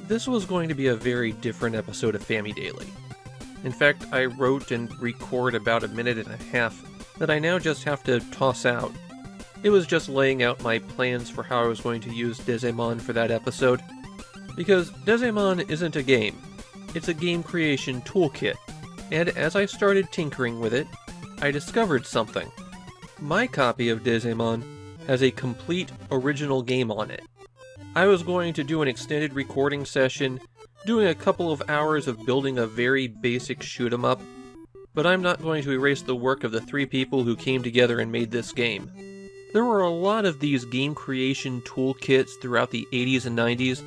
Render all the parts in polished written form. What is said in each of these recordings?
this was going to be a very different episode of Famidaily. In fact, I wrote and record about a minute and a half that I now just have to toss out. It was just laying out my plans for how I was going to use Dezaemon for that episode. Because Dezaemon isn't a game, it's a game creation toolkit, and as I started tinkering with it, I discovered something. My copy of Dezaemon has a complete original game on it. I was going to do an extended recording session, doing a couple of hours of building a very basic shoot-'em-up, but I'm not going to erase the work of the 3 people who came together and made this game. There were a lot of these game creation toolkits throughout the 80s and 90s,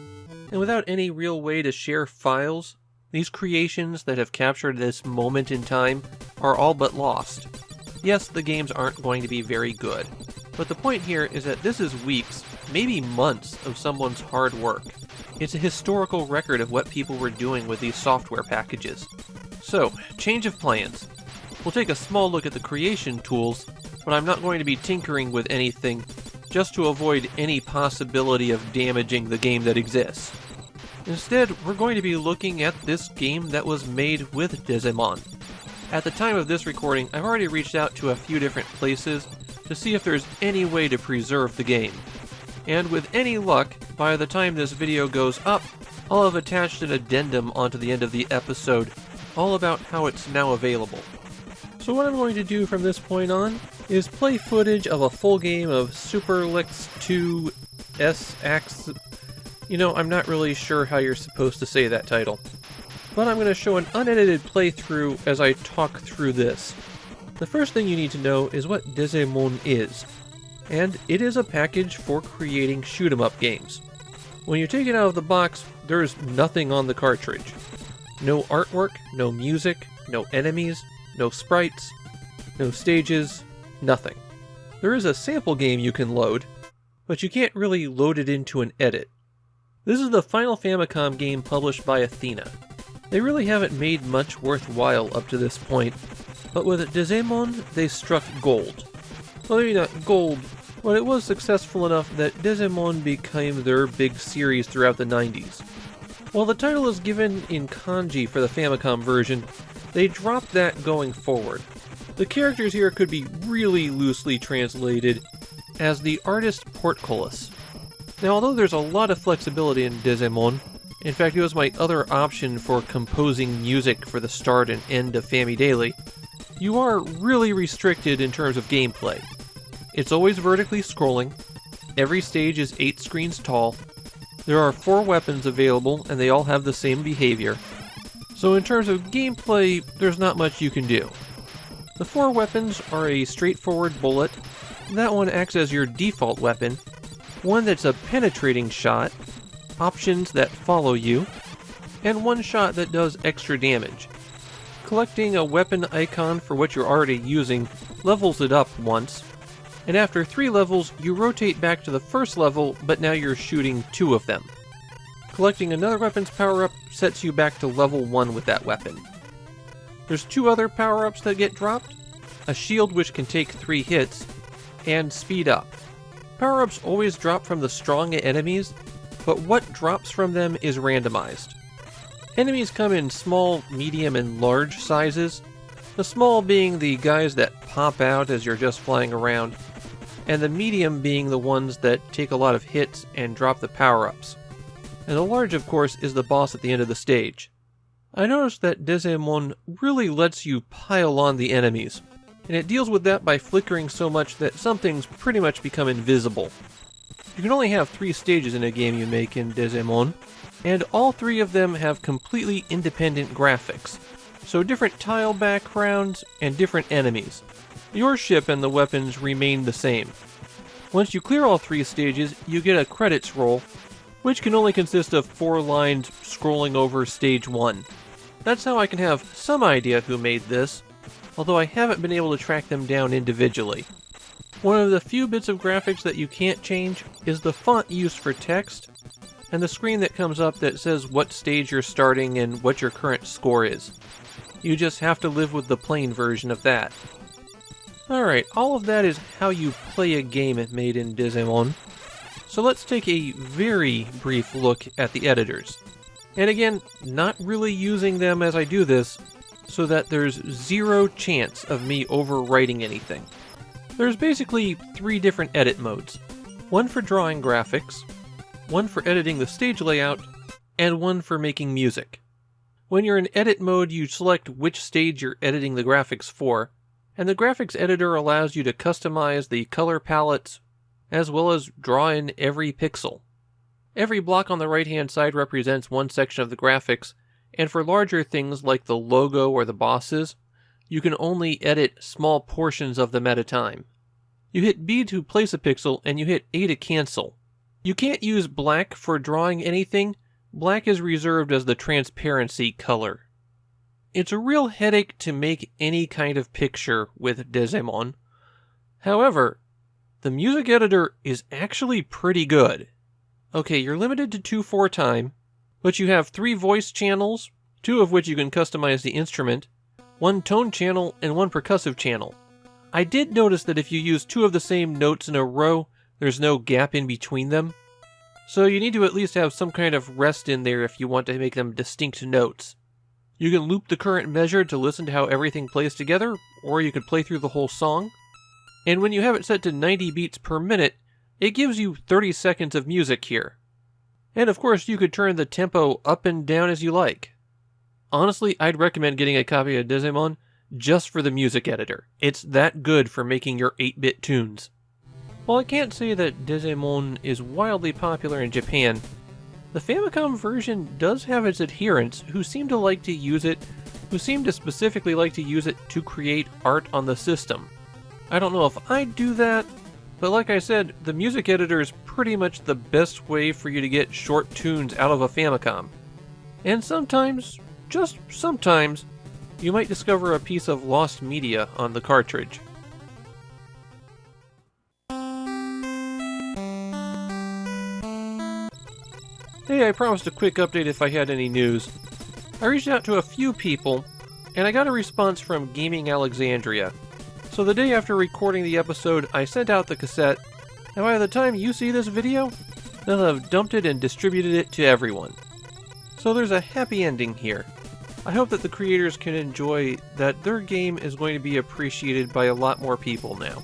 and without any real way to share files, these creations that have captured this moment in time are all but lost. Yes, the games aren't going to be very good, but the point here is that this is weeks, maybe months, of someone's hard work. It's a historical record of what people were doing with these software packages. So, change of plans. We'll take a small look at the creation tools, but I'm not going to be tinkering with anything, just to avoid any possibility of damaging the game that exists. Instead, we're going to be looking at this game that was made with Dezaemon. At the time of this recording, I've already reached out to a few different places to see if there's any way to preserve the game. And with any luck, by the time this video goes up, I'll have attached an addendum onto the end of the episode, all about how it's now available. So what I'm going to do from this point on is play footage of a full game of Super Licks 2 S-Ax. I'm not really sure how you're supposed to say that title. But I'm going to show an unedited playthrough as I talk through this. The first thing you need to know is what Dezaemon is. And it is a package for creating shoot-'em-up games. When you take it out of the box, there's nothing on the cartridge. No artwork, no music, no enemies, no sprites, no stages, nothing. There is a sample game you can load, but you can't really load it into an edit. This is the final Famicom game published by Athena. They really haven't made much worthwhile up to this point, but with Dezaemon, they struck gold. Well, maybe not gold, but it was successful enough that Dezaemon became their big series throughout the 90s. While the title is given in kanji for the Famicom version, they dropped that going forward. The characters here could be really loosely translated as the artist portcullis. Now, although there's a lot of flexibility in Dezaemon, in fact it was my other option for composing music for the start and end of Famidaily, you are really restricted in terms of gameplay. It's always vertically scrolling, every stage is 8 screens tall, there are 4 weapons available and they all have the same behavior, so in terms of gameplay, there's not much you can do. The 4 weapons are a straightforward bullet, that one acts as your default weapon, one that's a penetrating shot, options that follow you, and one shot that does extra damage. Collecting a weapon icon for what you're already using levels it up once, and after 3 levels you rotate back to the first level, but now you're shooting 2 of them. Collecting another weapon's power-up sets you back to level 1 with that weapon. There's 2 other power-ups that get dropped, a shield which can take 3 hits, and speed up. Power-ups always drop from the strong enemies, but what drops from them is randomized. Enemies come in small, medium, and large sizes, the small being the guys that pop out as you're just flying around, and the medium being the ones that take a lot of hits and drop the power-ups. And the large, of course, is the boss at the end of the stage. I noticed that Dezaemon really lets you pile on the enemies, and it deals with that by flickering so much that some things pretty much become invisible. You can only have 3 stages in a game you make in Dezaemon, and all 3 of them have completely independent graphics, so different tile backgrounds and different enemies. Your ship and the weapons remain the same. Once you clear all 3 stages, you get a credits roll, which can only consist of 4 lines scrolling over stage 1. That's how I can have some idea who made this, although I haven't been able to track them down individually. One of the few bits of graphics that you can't change is the font used for text, and the screen that comes up that says what stage you're starting and what your current score is. You just have to live with the plain version of that. Alright, all of that is how you play a game made in Dezaemon. So let's take a very brief look at the editors. And again, not really using them as I do this, so that there's zero chance of me overwriting anything. There's basically 3 different edit modes. One for drawing graphics, one for editing the stage layout, and one for making music. When you're in edit mode, you select which stage you're editing the graphics for, and the graphics editor allows you to customize the color palettes, as well as draw in every pixel. Every block on the right-hand side represents one section of the graphics, and for larger things like the logo or the bosses, you can only edit small portions of them at a time. You hit B to place a pixel, and you hit A to cancel. You can't use black for drawing anything. Black is reserved as the transparency color. It's a real headache to make any kind of picture with Dezaemon. However, the music editor is actually pretty good. Okay, you're limited to 2 for time, but you have 3 voice channels, 2 of which you can customize the instrument, 1 tone channel, and 1 percussive channel. I did notice that if you use 2 of the same notes in a row, there's no gap in between them. So you need to at least have some kind of rest in there if you want to make them distinct notes. You can loop the current measure to listen to how everything plays together, or you could play through the whole song. And when you have it set to 90 beats per minute, it gives you 30 seconds of music here. And of course, you could turn the tempo up and down as you like. Honestly, I'd recommend getting a copy of Dezaemon just for the music editor. It's that good for making your 8-bit tunes. While I can't say that Dezaemon is wildly popular in Japan, the Famicom version does have its adherents who seem to like to use it, who seem to specifically like to use it to create art on the system. I don't know if I'd do that, but like I said, the music editor is pretty much the best way for you to get short tunes out of a Famicom. And sometimes, just sometimes, you might discover a piece of lost media on the cartridge. Hey, I promised a quick update if I had any news. I reached out to a few people, and I got a response from Gaming Alexandria. So the day after recording the episode, I sent out the cassette, and by the time you see this video, they'll have dumped it and distributed it to everyone. So there's a happy ending here. I hope that the creators can enjoy that their game is going to be appreciated by a lot more people now.